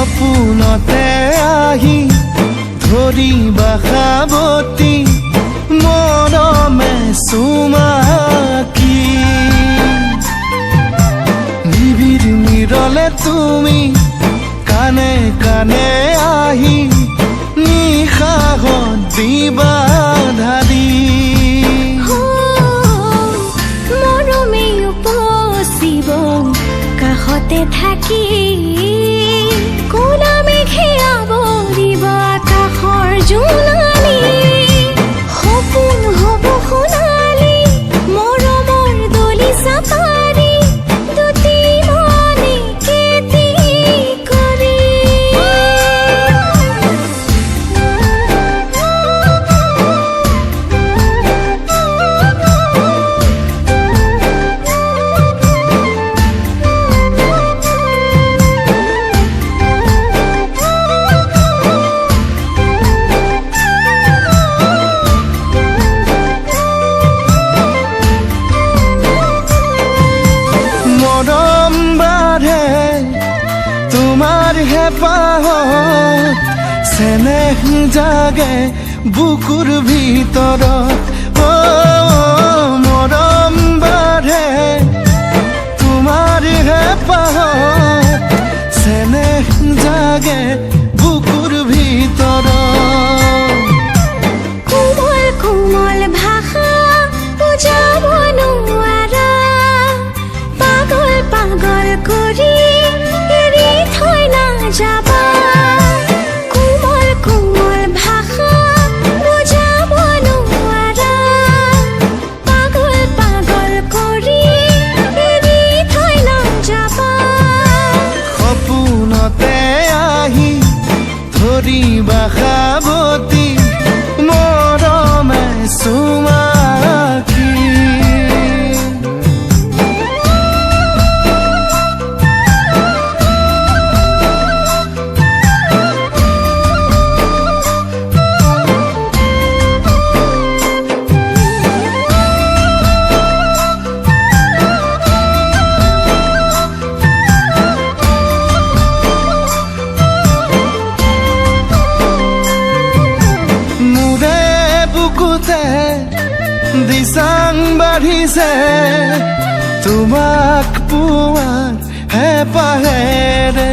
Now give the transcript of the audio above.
সপোনতে আহি ধৰিবা সাৱটি মৰমে চুমাকি নিবিড় নিৰলে তুমি কানে কানে আহি নিশাহত দিবা ধাৰি মৰমে উপচিব কাষতে থাকি কোলা মেঘে আৱৰিব আকাশৰ জোনালী সপোন হ'ব সোণালী মৰমৰ দলি চাপাৰী দুটি মনে কেতি কৰি তোমাৰ হেঁপাহত চেনেহ জাগে বুকুৰ ভিতৰত মৰম বাঢ়ে তোমাৰ হেঁপাহত চেনেহ জাগে বুকুৰ ভিতৰত কোমল কোমল ভাষা বুজাব নোৱাৰা পাগল পাগল কৰি এৰি থৈ নাযাবা কোমল কোমল ভাষা বুজাব নোৱাৰা পাগল পাগল কৰি এৰি থৈ নাযাবা সপোনতে আহি ধৰিবা সাৱটি মৰমে চুমাকি দিচাং বাঢ়িছে তোমাক পোৱাৰ হেঁপাহেৰে